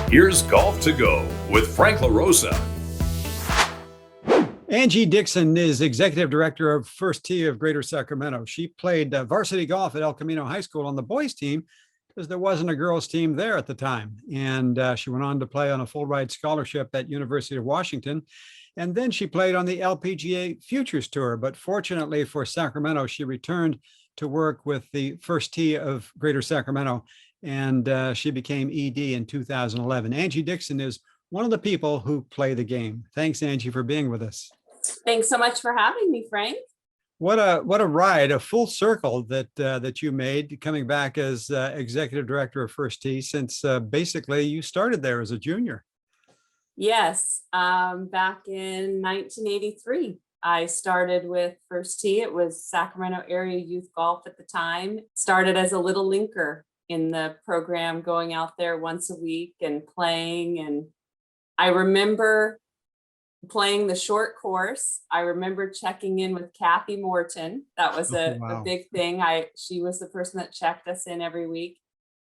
Here's Golf to Go with Frank LaRosa. Angie Dixon is executive director of First Tee of Greater Sacramento. She played varsity golf at El Camino High School on the boys' team because there wasn't a girls' team there at the time. And she went on to play on a full ride scholarship at University of Washington. And then she played on the LPGA Futures Tour. But fortunately for Sacramento, she returned to work with the First Tee of Greater Sacramento. And she became ED in 2011. Angie Dixon is one of the people who play the game. Thanks, Angie, for being with us. Thanks so much for having me, Frank. What a ride, a full circle that you made coming back as executive director of First Tee since basically you started there as a junior. Yes, back in 1983, I started with First Tee. It was Sacramento Area Youth Golf at the time. Started as a little linker in the program, going out there once a week and playing. And I remember playing the short course. I remember checking in with Kathy Morton. That was a big thing. She was the person that checked us in every week.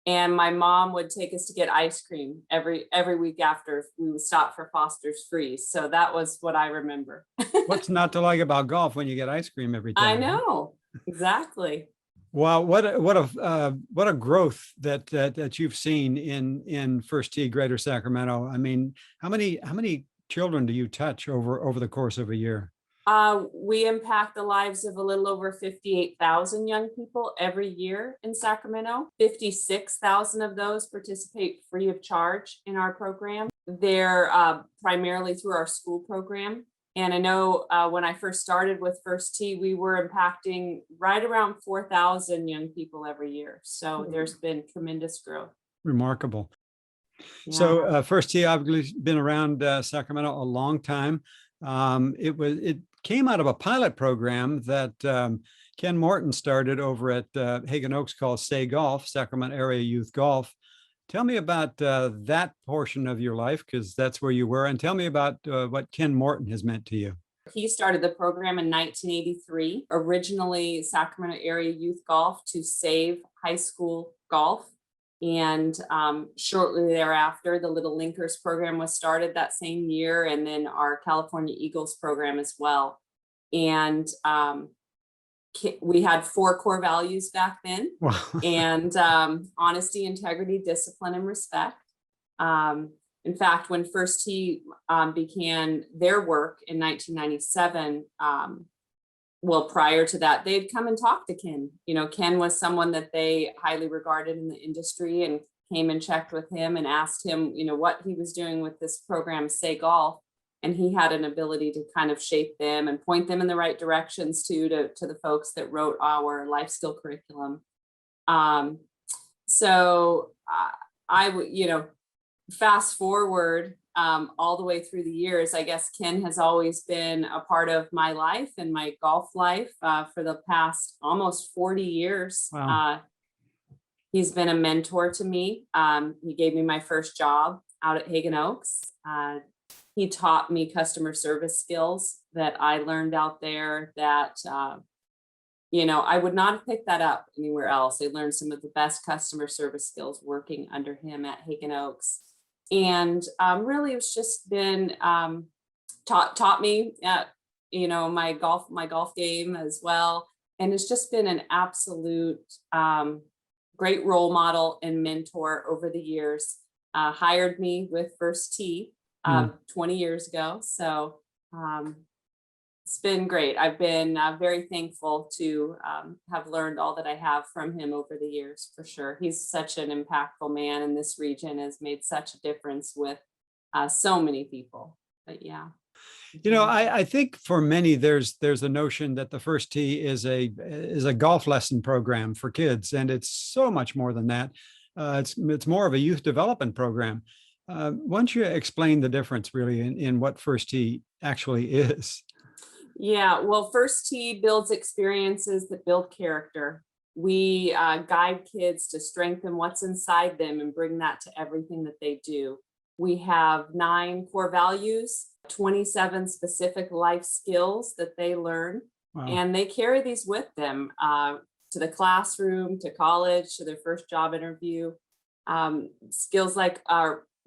And my mom would take us to get ice cream every week after we would stop for Foster's Freeze. So that was what I remember. What's not to like about golf when you get ice cream every time? I know, exactly. Wow, what a growth that you've seen in First Tee Greater Sacramento. I mean, how many children do you touch over the course of a year? We impact the lives of a little over 58,000 young people every year in Sacramento. 56,000 of those participate free of charge in our program. They're primarily through our school program. And I know when I first started with First Tee, we were impacting right around 4,000 young people every year. So there's been tremendous growth. Remarkable. Yeah. So First Tee obviously been around Sacramento a long time. It came out of a pilot program that Ken Morton started over at Hagen Oaks called Say Golf, Sacramento Area Youth Golf. Tell me about that portion of your life, because that's where you were, and tell me about what Ken Morton has meant to you. He started the program in 1983, originally Sacramento Area Youth Golf to save high school golf. And shortly thereafter, the Little Linkers program was started that same year, and then our California Eagles program as well. And we had 4 core values back then. Wow. And honesty, integrity, discipline, and respect. In fact, when First Tee began their work in 1997, well, prior to that, they'd come and talk to Ken. You know, Ken was someone that they highly regarded in the industry, and came and checked with him and asked him, you know, what he was doing with this program, Say Golf. And he had an ability to kind of shape them and point them in the right directions to the folks that wrote our life skill curriculum. So I would, fast forward all the way through the years, I guess Ken has always been a part of my life and my golf life for the past almost 40 years. Wow. He's been a mentor to me. He gave me my first job out at Hagen Oaks. He taught me customer service skills that I learned out there that, I would not have picked that up anywhere else. I learned some of the best customer service skills working under him at Hagen Oaks. And really it's just been taught me my golf game as well. And it's just been an absolute great role model and mentor over the years. Hired me with First Tee 20 years ago. So it's been great. I've been very thankful to have learned all that I have from him over the years, for sure. He's such an impactful man in this region, has made such a difference with so many people. But yeah. I think for many there's a notion that the First Tee is a golf lesson program for kids, and it's so much more than that. It's more of a youth development program. Why don't you explain the difference really in what First Tee actually is? Yeah, well, First Tee builds experiences that build character. We guide kids to strengthen what's inside them and bring that to everything that they do. We have 9 core values, 27 specific life skills that they learn. Wow. And they carry these with them to the classroom, to college, to their first job interview. Skills like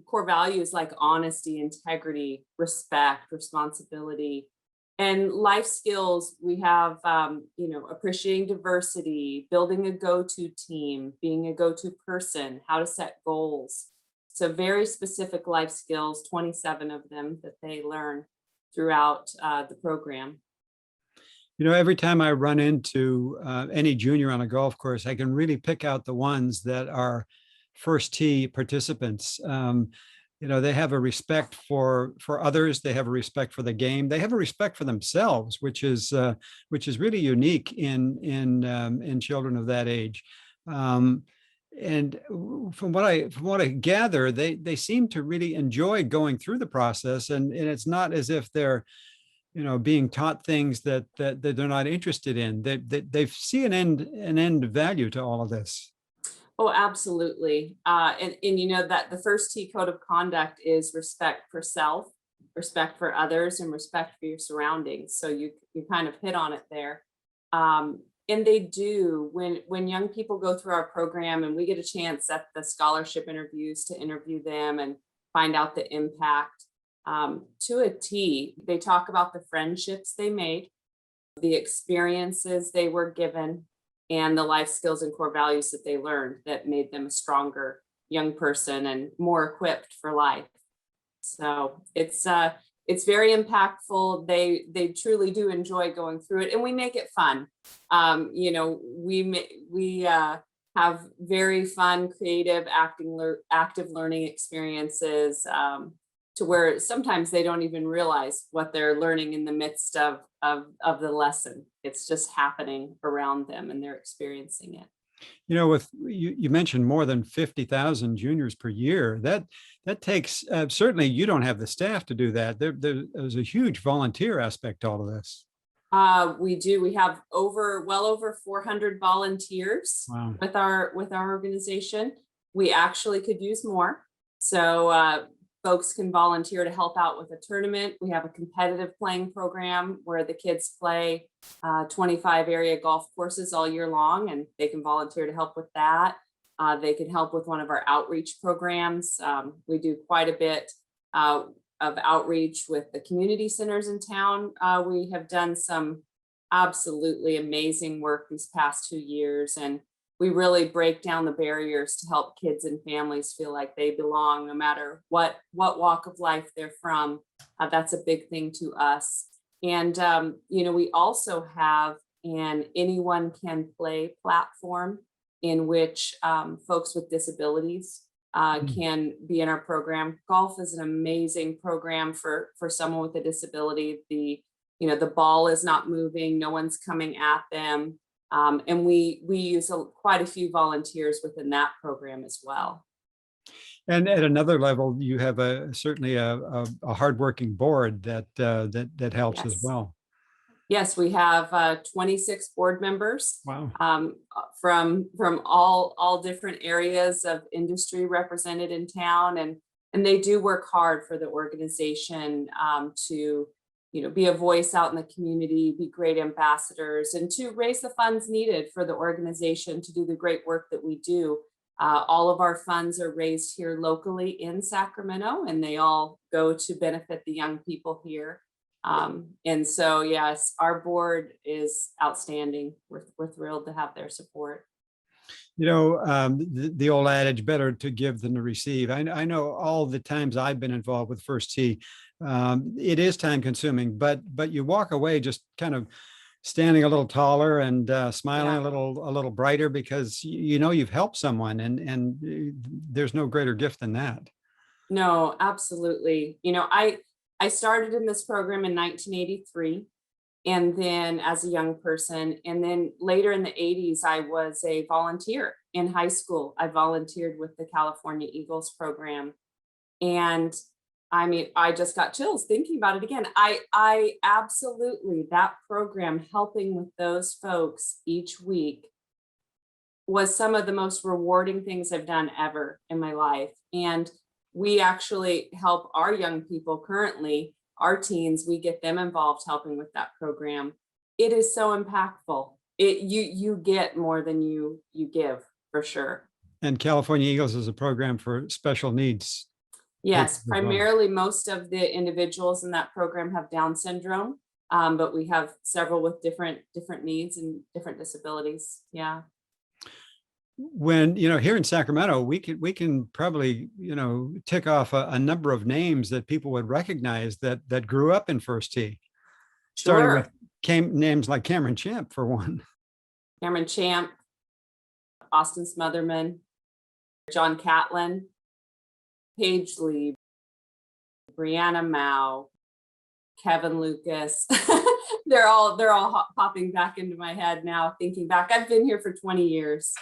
core values like honesty, integrity, respect, responsibility, and life skills. We have, appreciating diversity, building a go-to team, being a go-to person, how to set goals. So very specific life skills, 27 of them that they learn throughout the program. Every time I run into any junior on a golf course, I can really pick out the ones that are first tee participants. They have a respect for others. They have a respect for the game. They have a respect for themselves, which is really unique in children of that age. And from what I gather, they seem to really enjoy going through the process, and it's not as if they're being taught things that they're not interested in. They see an end value to all of this. Oh, absolutely. And that the first T code of conduct is respect for self, respect for others, and respect for your surroundings. So you kind of hit on it there. And they do, when young people go through our program and we get a chance at the scholarship interviews to interview them and find out the impact, to a T, they talk about the friendships they made, the experiences they were given, and the life skills and core values that they learned that made them a stronger young person and more equipped for life. So it's very impactful. They truly do enjoy going through it, and we make it fun. We have very fun, creative, active learning experiences, to where sometimes they don't even realize what they're learning in the midst of the lesson. It's just happening around them and they're experiencing it. With you mentioned more than 50,000 juniors per year. That takes, certainly you don't have the staff to do that. There's a huge volunteer aspect to all of this. We do. We have well over 400 volunteers. Wow. with our organization. We actually could use more. So folks can volunteer to help out with a tournament. We have a competitive playing program where the kids play 25 area golf courses all year long, and they can volunteer to help with that. They can help with one of our outreach programs. We do quite a bit of outreach with the community centers in town. We have done some absolutely amazing work these past 2 years, and we really break down the barriers to help kids and families feel like they belong, no matter what walk of life they're from. That's a big thing to us. And, we also have an anyone can play platform in which folks with disabilities can be in our program. Golf is an amazing program for someone with a disability. The ball is not moving, no one's coming at them. And we use quite a few volunteers within that program as well. And at another level, you have certainly a hardworking board that helps as Yes. well. Yes, we have 26 board members. Wow. From all different areas of industry represented in town, and they do work hard for the organization to be a voice out in the community, be great ambassadors, and to raise the funds needed for the organization to do the great work that we do. All of our funds are raised here locally in Sacramento, and they all go to benefit the young people here. And so, yes, our board is outstanding. We're thrilled to have their support. The old adage, better to give than to receive. I know all the times I've been involved with First Tee, it is time consuming, but you walk away just kind of standing a little taller and smiling Yeah. a little brighter, because you've helped someone, and there's no greater gift than that. No, absolutely. I started in this program in 1983. And then as a young person, and then later in the 80s, I was a volunteer in high school. I volunteered with the California Eagles program. And I mean, I just got chills thinking about it again. I absolutely, that program, helping with those folks each week, was some of the most rewarding things I've done ever in my life. And we actually help our young people currently. Our teens, we get them involved helping with that program. It is so impactful. You get more than you give, for sure. And California Eagles is a program for special needs. Yes, as well. primarily most of the individuals in that program have Down syndrome, but we have several with different needs and different disabilities. Yeah. When, here in Sacramento, we can probably, tick off a number of names that people would recognize that grew up in First Tee, starting with Sure. names like Cameron Champ, for one. Cameron Champ, Austin Smotherman, John Catlin, Paige Lee, Brianna Mao, Kevin Lucas. they're all popping back into my head now, thinking back. I've been here for 20 years.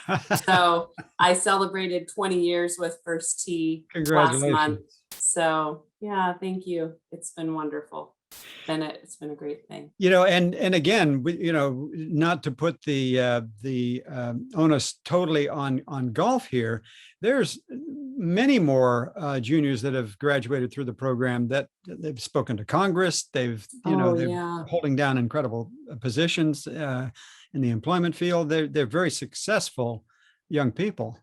So I celebrated 20 years with First Tee last month. Congratulations. So yeah, thank you. It's been wonderful. It's been a great thing. And again, not to put the onus totally on golf here. There's many more juniors that have graduated through the program that they've spoken to Congress. They've Yeah. holding down incredible positions in the employment field. They're very successful young people.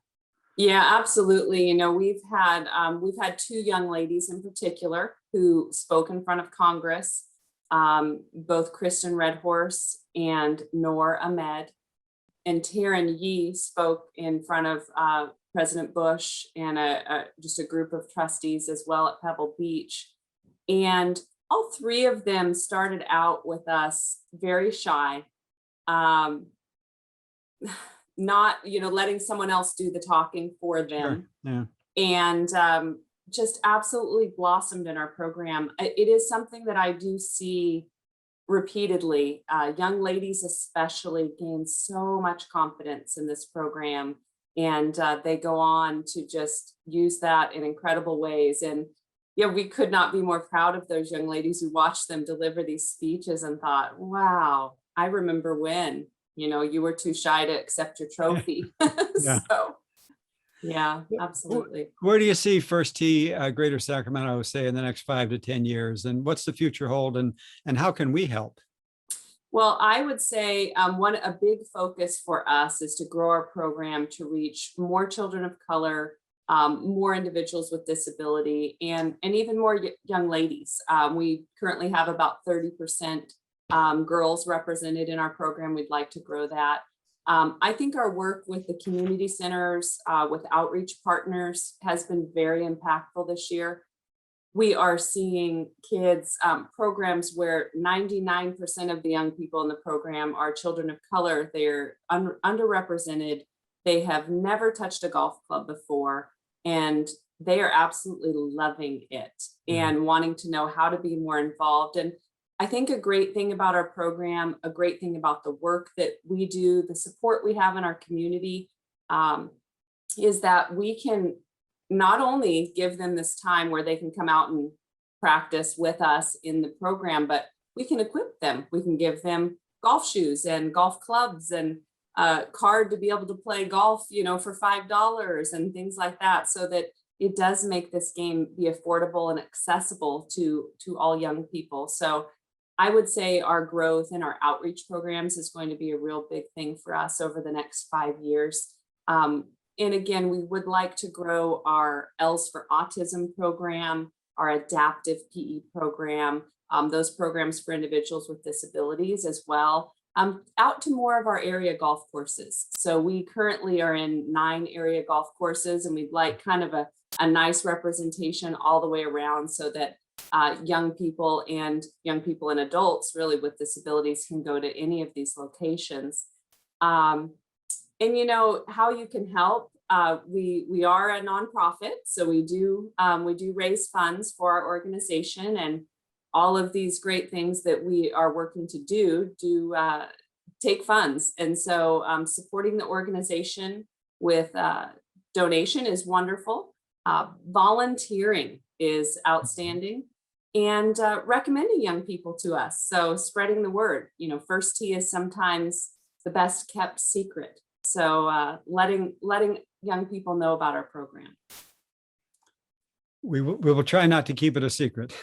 Yeah, absolutely. We've had two young ladies in particular who spoke in front of Congress, both Kristen Redhorse and Noor Ahmed. And Taryn Yee spoke in front of President Bush and just a group of trustees as well at Pebble Beach. And all three of them started out with us very shy. Not letting someone else do the talking for them. Sure. Yeah. And just absolutely blossomed in our program. It is something that I do see repeatedly. Young ladies especially gain so much confidence in this program, and they go on to just use that in incredible ways. And yeah, we could not be more proud of those young ladies who watched them deliver these speeches and thought, wow, I remember when you were too shy to accept your trophy. Yeah. So yeah, absolutely. Where do you see First Tee Greater Sacramento, say, in the next 5 to 10 years, and what's the future hold, and how can we help? Well, I would say a big focus for us is to grow our program to reach more children of color, more individuals with disability, and even more young ladies. We currently have about 30% girls represented in our program. We'd like to grow that. I think our work with the community centers, with outreach partners, has been very impactful this year. We are seeing kids, programs where 99% of the young people in the program are children of color. They're underrepresented. They have never touched a golf club before, and they are absolutely loving it and wanting to know how to be more involved. And I think a great thing about our program, a great thing about the work that we do, the support we have in our community, is that we can not only give them this time where they can come out and practice with us in the program, but we can equip them. We can give them golf shoes and golf clubs and a card to be able to play golf, for $5 and things like that, so that it does make this game be affordable and accessible to all young people. So I would say our growth in our outreach programs is going to be a real big thing for us over the next 5 years. And again, we would like to grow our L's for Autism program, our adaptive PE program, those programs for individuals with disabilities as well, out to more of our area golf courses. So we currently are in 9 area golf courses, and we'd like kind of a nice representation all the way around, so that young people and adults really with disabilities can go to any of these locations. And how you can help, we are a nonprofit, so we do raise funds for our organization, and all of these great things that we are working to do take funds. And so supporting the organization with donation is wonderful. Volunteering is outstanding, and recommending young people to us. So spreading the word. First Tee is sometimes the best kept secret. So letting young people know about our program. We will try not to keep it a secret.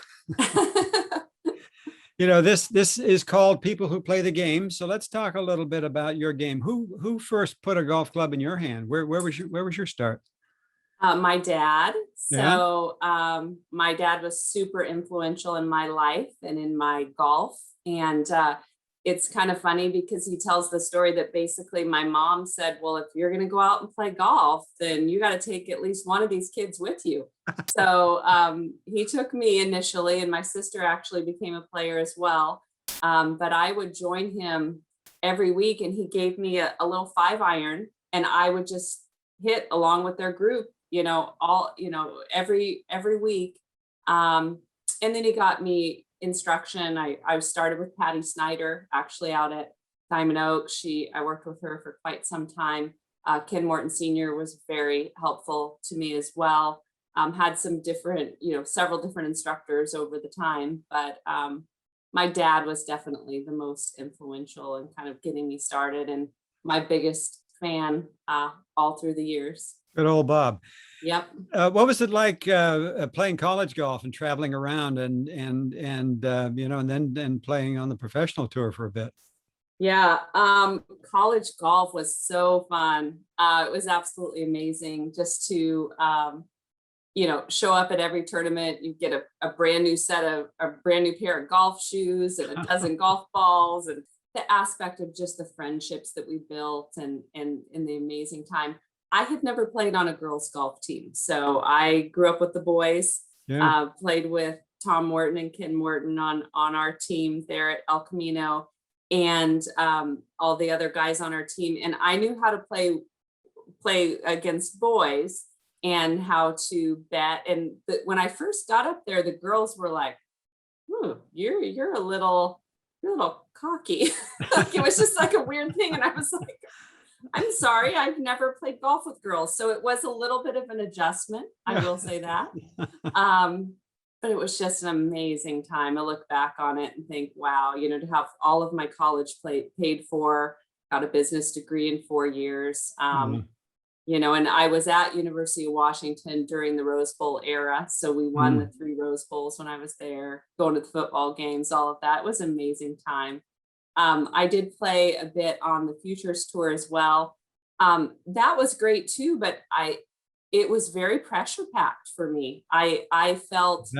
This is called People Who Play the Game. So let's talk a little bit about your game. Who first put a golf club in your hand? Where was your start? My dad. Yeah. So my dad was super influential in my life and in my golf. And it's kind of funny because he tells the story that basically my mom said, well, if you're going to go out and play golf, then you got to take at least one of these kids with you. So he took me initially, and my sister actually became a player as well. But I would join him every week, and he gave me a little 5-iron, and I would just hit along with their group, every week. And then he got me instruction. I started with Patty Snyder, actually out at Diamond Oaks. I worked with her for quite some time. Ken Morton Sr. was very helpful to me as well. Had some different, several different instructors over the time, but my dad was definitely the most influential in kind of getting me started, and my biggest fan all through the years. Good old Bob. Yep. What was it like playing college golf and traveling around and then playing on the professional tour for a bit? Yeah. College golf was so fun. It was absolutely amazing just to, show up at every tournament. You get a brand new pair of golf shoes and a dozen golf balls, and the aspect of just the friendships that we built and the amazing time. I had never played on a girls' golf team. So I grew up with the boys, played with Tom Morton and Ken Morton on our team there at El Camino, and all the other guys on our team. And I knew how to play against boys and how to bet. And when I first got up there, the girls were like, you're a little cocky. Like, it was just like a weird thing. And I was like, I'm sorry, I've never played golf with girls. So it was a little bit of an adjustment, I will say that. But it was just an amazing time. I look back on it and think, wow, to have all of my college paid for, got a business degree in 4 years. And I was at University of Washington during the Rose Bowl era. So we won the 3 Rose Bowls when I was there, going to the football games, all of that. It was an amazing time. I did play a bit on the Futures Tour as well. That was great too, but it was very pressure packed for me. I felt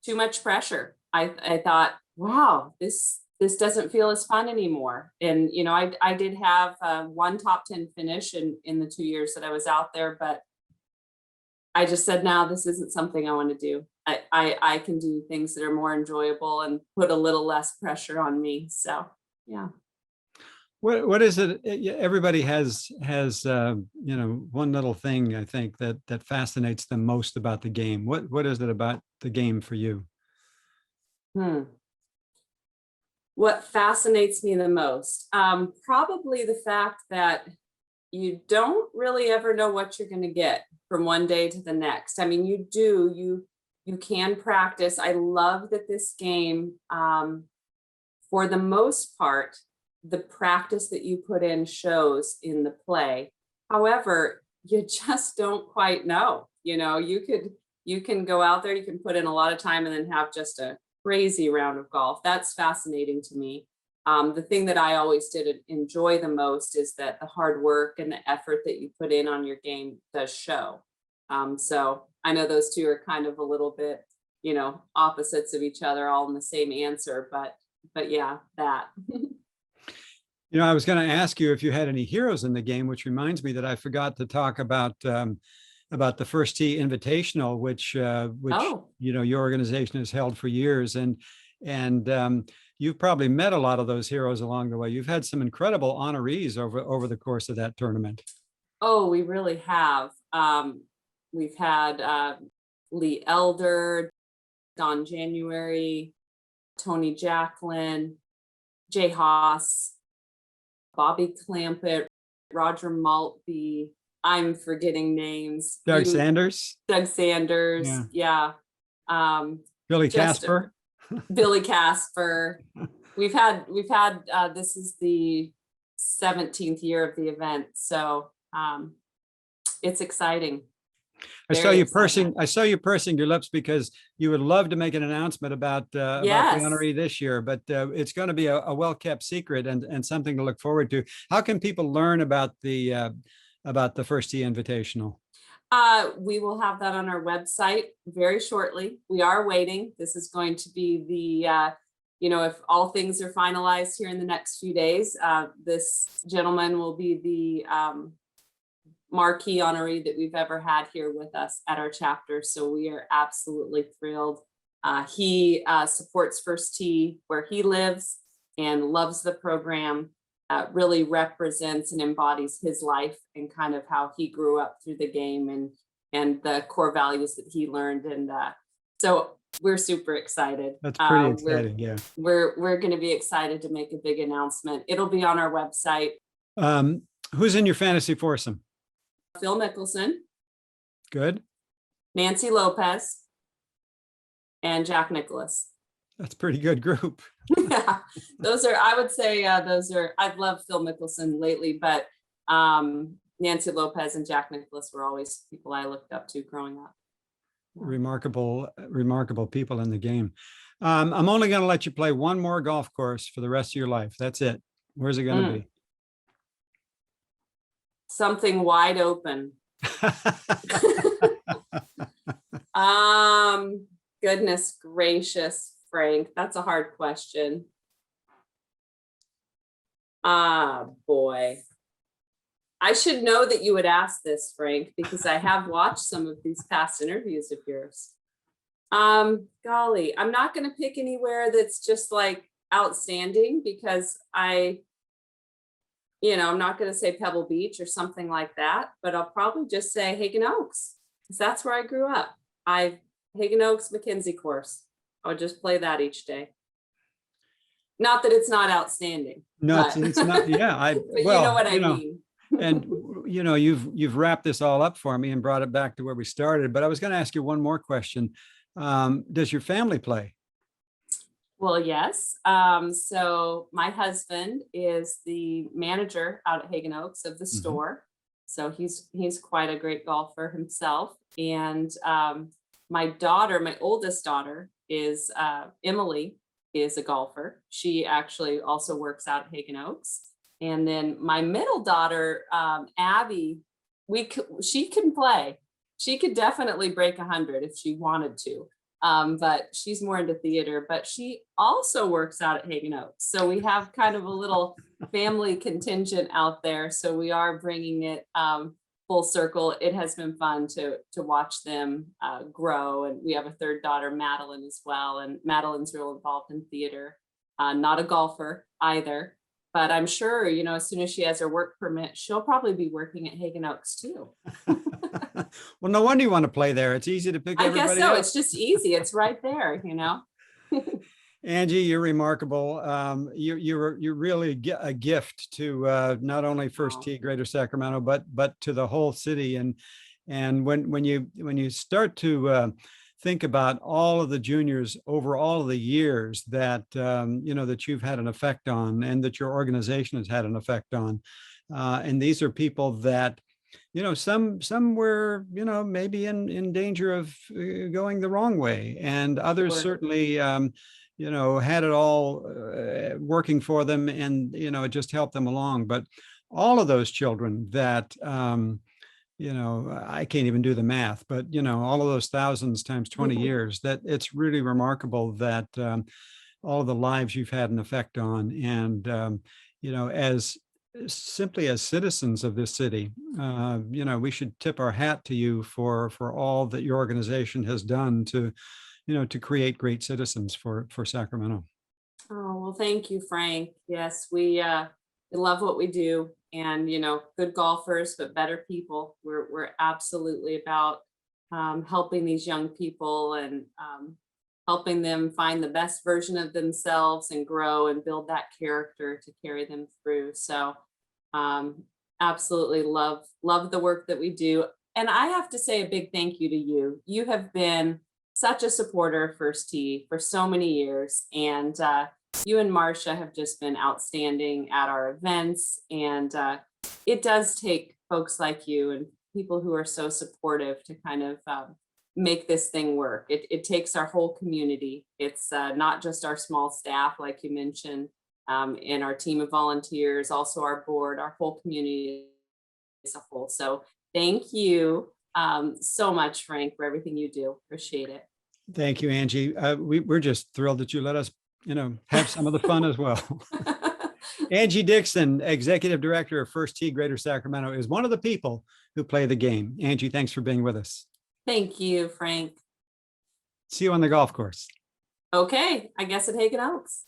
too much pressure. I thought, wow, this doesn't feel as fun anymore. And, I did have one top 10 finish in the 2 years that I was out there, but I just said, no, this isn't something I want to do. I can do things that are more enjoyable and put a little less pressure on me. So, yeah. What is it? Everybody has one little thing, I think, that fascinates them most about the game. What is it about the game for you? What fascinates me the most? Probably the fact that you don't really ever know what you're going to get from one day to the next. I mean, you can practice. I love that this game, for the most part, the practice that you put in shows in the play. However, you just don't quite know. You can go out there, you can put in a lot of time and then have just a crazy round of golf. That's fascinating to me. The thing that I always did enjoy the most is that the hard work and the effort that you put in on your game does show. So I know those two are kind of a little bit, opposites of each other, all in the same answer, but yeah, that. I was going to ask you if you had any heroes in the game, which reminds me that I forgot to talk about the First Tee Invitational, which your organization has held for years, and you've probably met a lot of those heroes along the way. You've had some incredible honorees over the course of that tournament. Oh, we really have. We've had Lee Elder, Don January, Tony Jacklin, Jay Haas, Bobby Clampett, Roger Maltby. I'm forgetting names. Doug Sanders. Yeah. Billy Casper. Billy Casper. We've had this is the 17th year of the event, so it's exciting. I saw you pursing your lips because you would love to make an announcement about the honoree this year, but it's going to be a well-kept secret and something to look forward to. How can people learn about the First Tee Invitational? We will have that on our website very shortly. We are waiting. This is going to be the, if all things are finalized here in the next few days, this gentleman will be the marquee honoree that we've ever had here with us at our chapter. So we are absolutely thrilled. He supports First Tee where he lives and loves the program. Really represents and embodies his life and kind of how he grew up through the game and the core values that he learned. And so we're super excited. That's pretty exciting. Yeah. We're going to be excited to make a big announcement. It'll be on our website. Who's in your fantasy foursome? Phil Mickelson. Good. Nancy Lopez. And Jack Nicklaus. That's a pretty good group. Yeah, those are, I would say, I've loved Phil Mickelson lately, but Nancy Lopez and Jack Nicklaus were always people I looked up to growing up. Remarkable people in the game. I'm only going to let you play one more golf course for the rest of your life. That's it. Where's it going to be? Something wide open. Goodness gracious, Frank, that's a hard question. Boy. I should know that you would ask this, Frank, because I have watched some of these past interviews of yours. Golly, I'm not going to pick anywhere that's just like outstanding because I'm not going to say Pebble Beach or something like that, but I'll probably just say Hagen Oaks because that's where I grew up. Hagen Oaks McKenzie course. I would just play that each day. Not that it's not outstanding. No, it's not. Yeah, but you know what I mean. And you've wrapped this all up for me and brought it back to where we started. But I was going to ask you one more question. Does your family play? Well, yes. So my husband is the manager out at Hagen Oaks of the store. So he's quite a great golfer himself. And my daughter, my oldest daughter, is Emily, is a golfer. She actually also works out at Hagen Oaks. And then my middle daughter, Abby, she can play. She could definitely break 100 if she wanted to. But she's more into theater, but she also works out at Hagen Oaks. So we have kind of a little family contingent out there. So we are bringing it full circle. It has been fun to watch them grow. And we have a third daughter, Madeline, as well. And Madeline's real involved in theater, not a golfer either. But I'm sure, as soon as she has her work permit, she'll probably be working at Hagen Oaks too. Well, no wonder you want to play there. It's easy to pick everybody I guess so. up. It's just easy. It's right there, Angie, you're remarkable. You're really a gift to not only First Tee Greater Sacramento, but to the whole city. And when you start to think about all of the juniors over all of the years that that you've had an effect on, and that your organization has had an effect on, and these are people that some were maybe in danger of going the wrong way, and others certainly had it all working for them, and it just helped them along. But all of those children that I can't even do the math, but all of those thousands times 20 years, that it's really remarkable that all of the lives you've had an effect on. And as simply as citizens of this city, we should tip our hat to you for all that your organization has done to create great citizens for Sacramento. Oh, well, thank you, Frank. Yes, we love what we do, and good golfers, but better people. We're absolutely about helping these young people and helping them find the best version of themselves and grow and build that character to carry them through. So absolutely love the work that we do. And I have to say a big thank you to you. You have been such a supporter of First Tee for so many years. And you and Marcia have just been outstanding at our events. And it does take folks like you and people who are so supportive to kind of make this thing work. It takes our whole community. It's not just our small staff, like you mentioned, and our team of volunteers, also our board, our whole community as a whole. So thank you. so much, Frank, for everything you do. Appreciate it. Thank you, Angie. We're just thrilled that you let us, have some of the fun as well. Angie Dixon, Executive Director of First Tee Greater Sacramento, is one of the people who play the game. Angie, thanks for being with us. Thank you, Frank. See you on the golf course. Okay, I guess at Hagen Oaks.